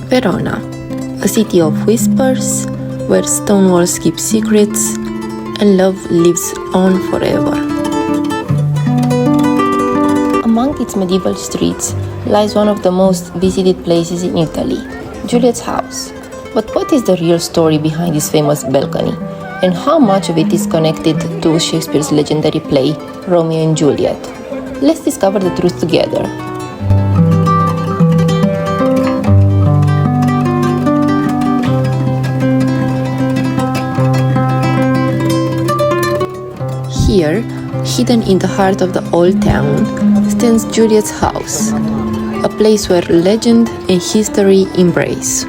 Verona, a city of whispers, where stone walls keep secrets and love lives on forever. Among its medieval streets lies one of the most visited places in Italy, Juliet's house. But what is the real story behind this famous balcony, and how much of it is connected to Shakespeare's legendary play, Romeo and Juliet? Let's discover the truth together. Here, hidden in the heart of the old town, stands Juliet's house, a place where legend and history embrace.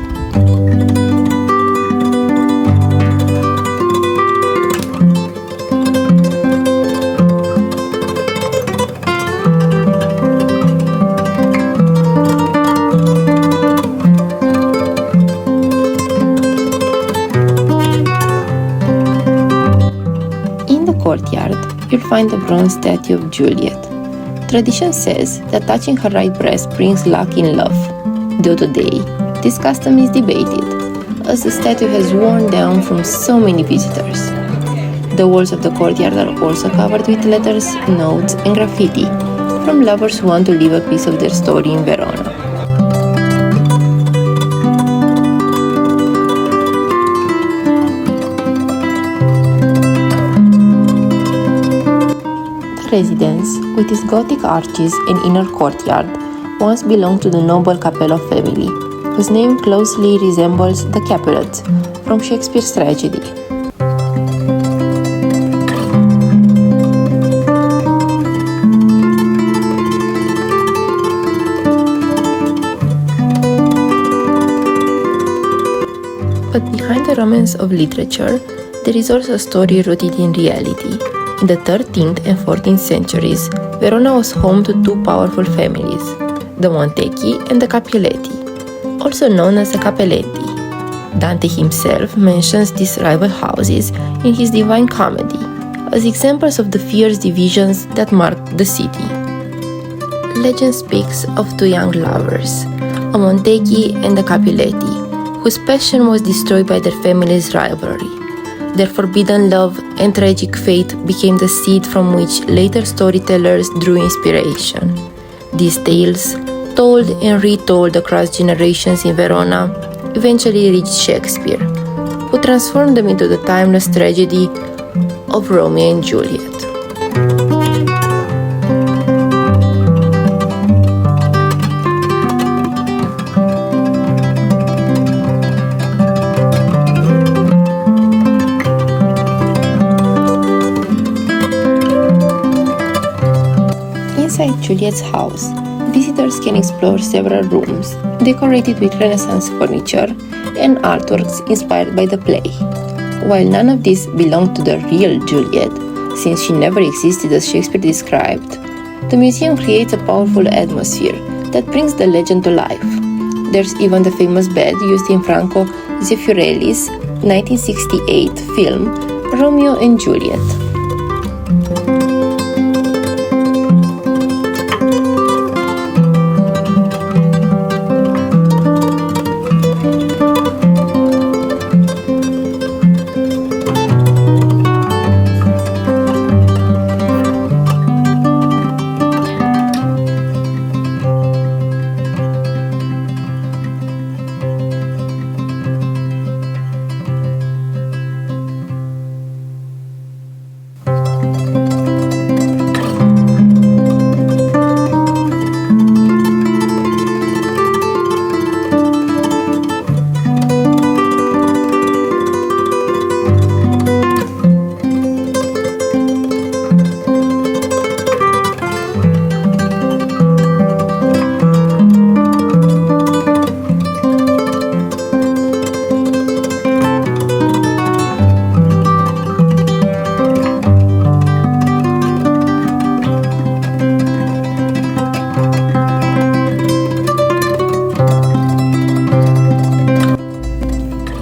Courtyard, you'll find a bronze statue of Juliet. Tradition says that touching her right breast brings luck in love, though today this custom is debated, as the statue has worn down from so many visitors. The walls of the courtyard are also covered with letters, notes, and graffiti from lovers who want to leave a piece of their story in Verona. Residence, with its Gothic arches and inner courtyard, once belonged to the noble Cappello family, whose name closely resembles the Capulets from Shakespeare's tragedy. But behind the romance of literature, there is also a story rooted in reality. In the 13th and 14th centuries, Verona was home to two powerful families, the Montagues and the Capuleti, also known as the Cappelletti. Dante himself mentions these rival houses in his Divine Comedy as examples of the fierce divisions that marked the city. Legend speaks of two young lovers, a Montague and a Capuletti, whose passion was destroyed by their family's rivalry. Their forbidden love and tragic fate became the seed from which later storytellers drew inspiration. These tales, told and retold across generations in Verona, eventually reached Shakespeare, who transformed them into the timeless tragedy of Romeo and Juliet. Inside Juliet's house, visitors can explore several rooms decorated with Renaissance furniture and artworks inspired by the play. While none of these belong to the real Juliet, since she never existed as Shakespeare described, the museum creates a powerful atmosphere that brings the legend to life. There's even the famous bed used in Franco Zeffirelli's 1968 film Romeo and Juliet.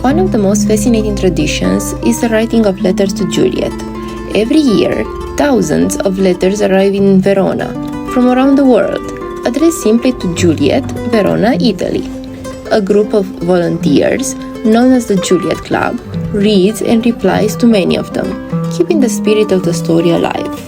One of the most fascinating traditions is the writing of letters to Juliet. Every year, thousands of letters arrive in Verona from around the world, addressed simply to Juliet, Verona, Italy. a group of volunteers, known as the Juliet Club, reads and replies to many of them, keeping the spirit of the story alive.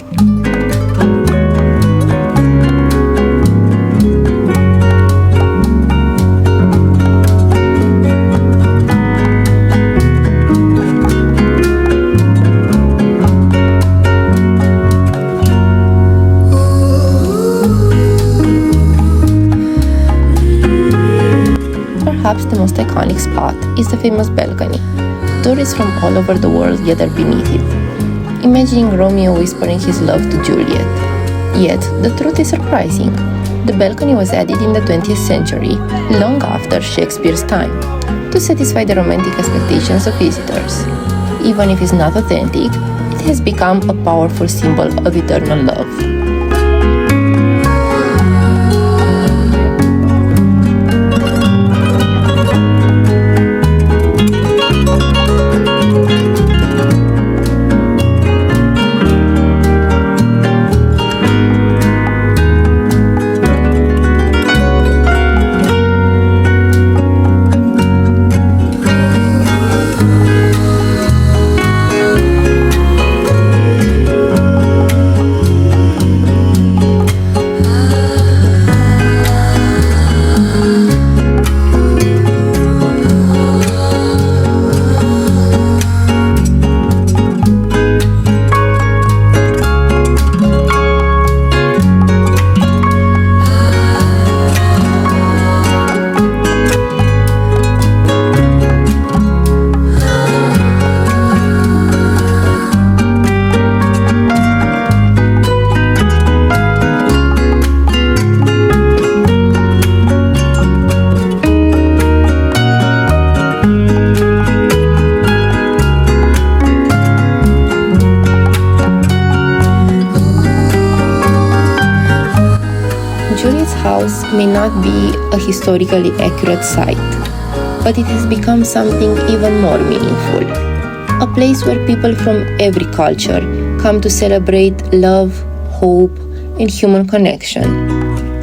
Perhaps the most iconic spot is the famous balcony. Tourists from all over the world gather beneath it, imagining Romeo whispering his love to Juliet. Yet, the truth is surprising. The balcony was added in the 20th century, long after Shakespeare's time, to satisfy the romantic expectations of visitors. Even if it's not authentic, it has become a powerful symbol of eternal love. Juliet's house may not be a historically accurate site, but it has become something even more meaningful. A place where people from every culture come to celebrate love, hope, and human connection.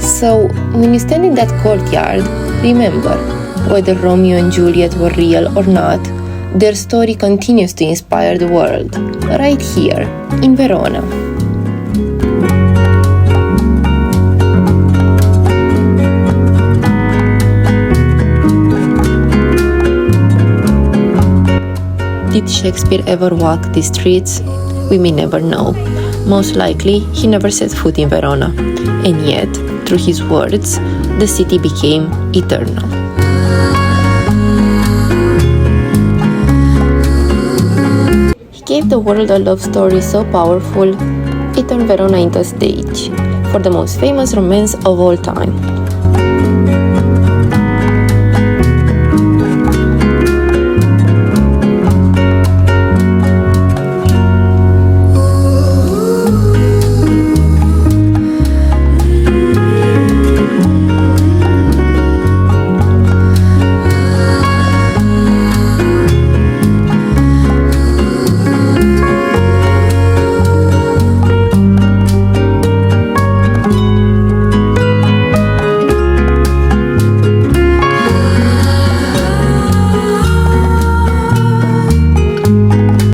So, when you stand in that courtyard, remember, whether Romeo and Juliet were real or not, their story continues to inspire the world, right here, in Verona. Did Shakespeare ever walk these streets? We may never know. Most likely, he never set foot in Verona. And yet, through his words, the city became eternal. He gave the world a love story so powerful, it turned Verona into a stage for the most famous romance of all time.